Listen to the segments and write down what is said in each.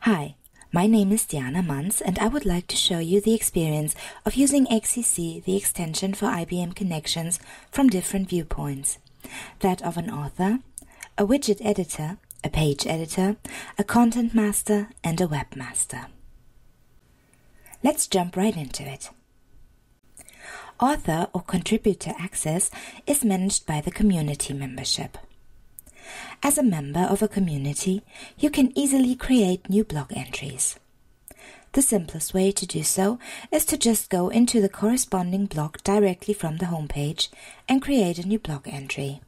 Hi, my name is Diana Manz and I would like to show you the experience of using XCC, the extension for IBM connections, from different viewpoints. That of an author, a widget editor, a page editor, a content master and a webmaster. Let's jump right into it. Author or contributor access is managed by the community membership. As a member of a community, you can easily create new blog entries. The simplest way to do so is to just go into the corresponding blog directly from the homepage and create a new blog entry.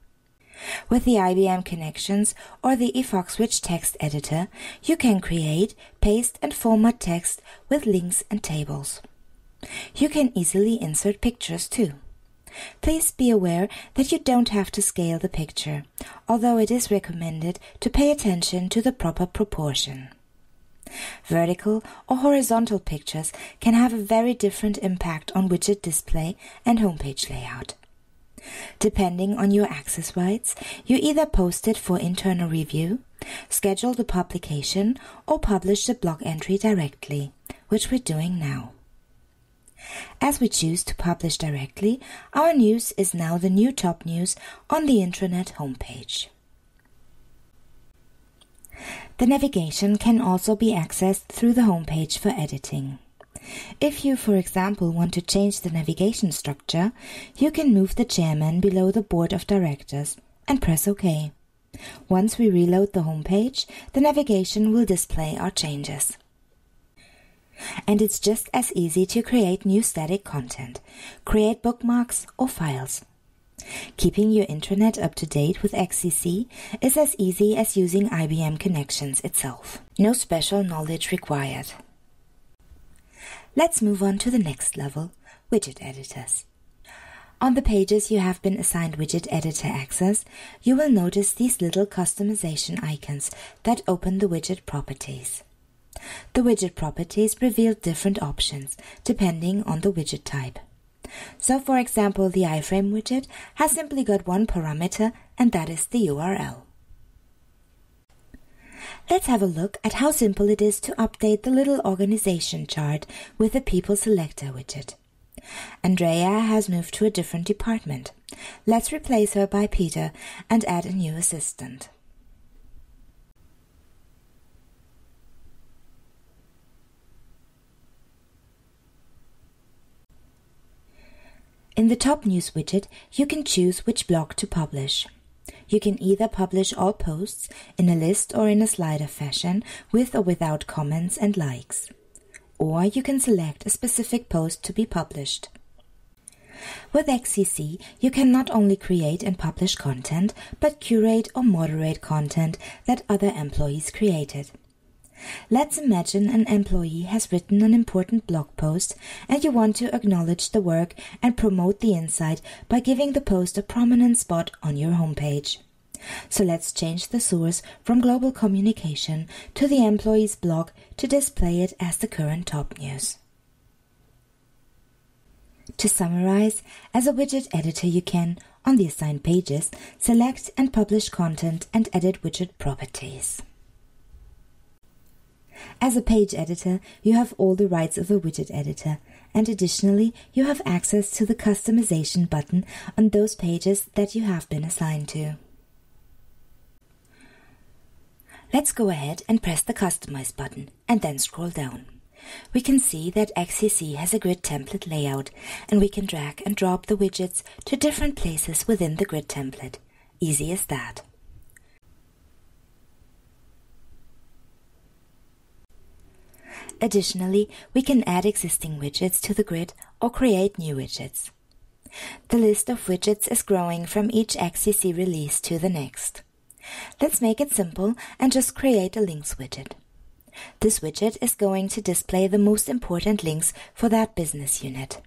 With the IBM connections or the eFoxWidget text editor, you can create, paste and format text with links and tables. You can easily insert pictures too. Please be aware that you don't have to scale the picture, although it is recommended to pay attention to the proper proportion. Vertical or horizontal pictures can have a very different impact on widget display and homepage layout. Depending on your access rights, you either post it for internal review, schedule the publication, or publish the blog entry directly, which we're doing now. As we choose to publish directly, our news is now the new top news on the intranet homepage. The navigation can also be accessed through the homepage for editing. If you, for example, want to change the navigation structure, you can move the chairman below the board of directors and press OK. Once we reload the homepage, the navigation will display our changes. And it's just as easy to create new static content, create bookmarks or files. Keeping your intranet up to date with XCC is as easy as using IBM connections itself. No special knowledge required. Let's move on to the next level, widget editors. On the pages you have been assigned widget editor access, you will notice these little customization icons that open the widget properties. The widget properties reveal different options depending on the widget type. So, for example, the iframe widget has simply got one parameter, and that is the URL. Let's have a look at how simple it is to update the little organization chart with the People Selector widget. Andrea has moved to a different department. Let's replace her by Peter and add a new assistant. In the Top News widget, you can choose which blog to publish. You can either publish all posts in a list or in a slider fashion with or without comments and likes. Or you can select a specific post to be published. With XCC, you can not only create and publish content, but curate or moderate content that other employees created. Let's imagine an employee has written an important blog post and you want to acknowledge the work and promote the insight by giving the post a prominent spot on your homepage. So let's change the source from global communication to the employee's blog to display it as the current top news. To summarize, as a widget editor you can, on the assigned pages, select and publish content and edit widget properties. As a page editor, you have all the rights of a widget editor, and additionally, you have access to the customization button on those pages that you have been assigned to. Let's go ahead and press the Customize button, and then scroll down. We can see that XCC has a grid template layout, and we can drag and drop the widgets to different places within the grid template. Easy as that. Additionally, we can add existing widgets to the grid or create new widgets. The list of widgets is growing from each XCC release to the next. Let's make it simple and just create a links widget. This widget is going to display the most important links for that business unit.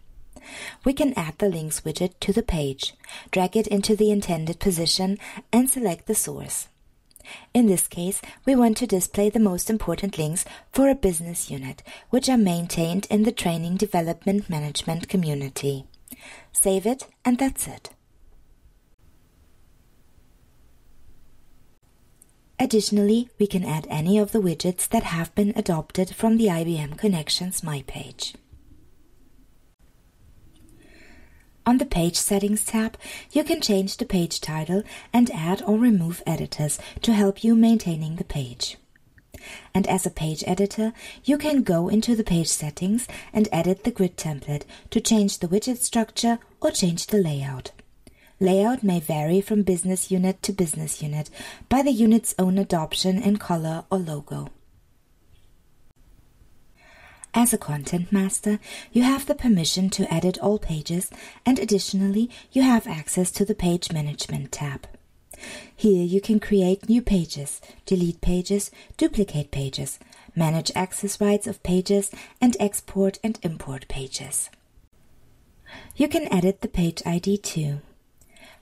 We can add the links widget to the page, drag it into the intended position and select the source. In this case, we want to display the most important links for a business unit, which are maintained in the Training Development Management community. Save it, and that's it. Additionally, we can add any of the widgets that have been adopted from the IBM Connections My Page. On the Page Settings tab, you can change the page title and add or remove editors to help you maintaining the page. And as a page editor, you can go into the page settings and edit the grid template to change the widget structure or change the layout. Layout may vary from business unit to business unit by the unit's own adoption in color or logo. As a content master, you have the permission to edit all pages, and additionally, you have access to the Page Management tab. Here you can create new pages, delete pages, duplicate pages, manage access rights of pages, and export and import pages. You can edit the page ID too.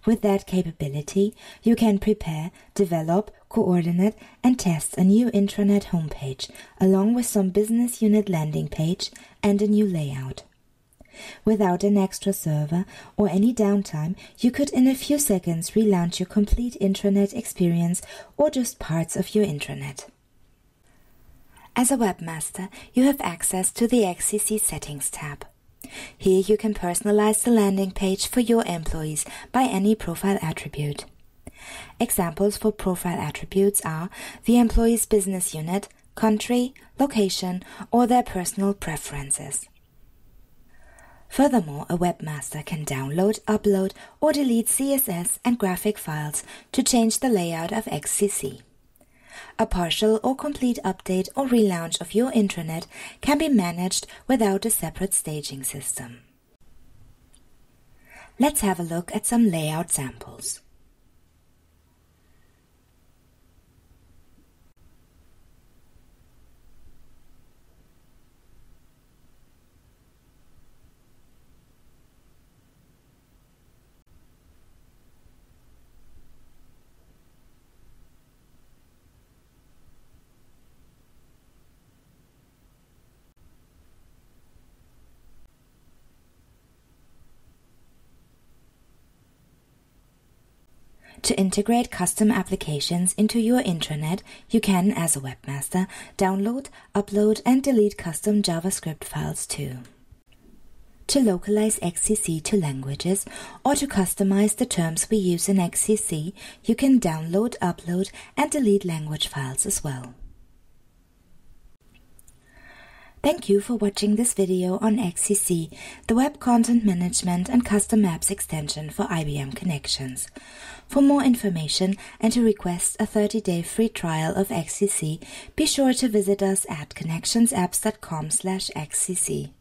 With that capability, you can prepare, develop, coordinate, and test a new intranet homepage, along with some business unit landing page and a new layout. Without an extra server or any downtime, you could in a few seconds relaunch your complete intranet experience or just parts of your intranet. As a webmaster, you have access to the XCC Settings tab. Here you can personalize the landing page for your employees by any profile attribute. Examples for profile attributes are the employee's business unit, country, location, or their personal preferences. Furthermore, a webmaster can download, upload, or delete CSS and graphic files to change the layout of XCC. A partial or complete update or relaunch of your intranet can be managed without a separate staging system. Let's have a look at some layout samples. To integrate custom applications into your intranet, you can, as a webmaster, download, upload, and delete custom JavaScript files too. To localize XCC to languages or to customize the terms we use in XCC, you can download, upload, and delete language files as well. Thank you for watching this video on XCC, the Web Content Management and Custom Apps extension for IBM Connections. For more information and to request a 30-day free trial of XCC, be sure to visit us at connectionsapps.com/XCC.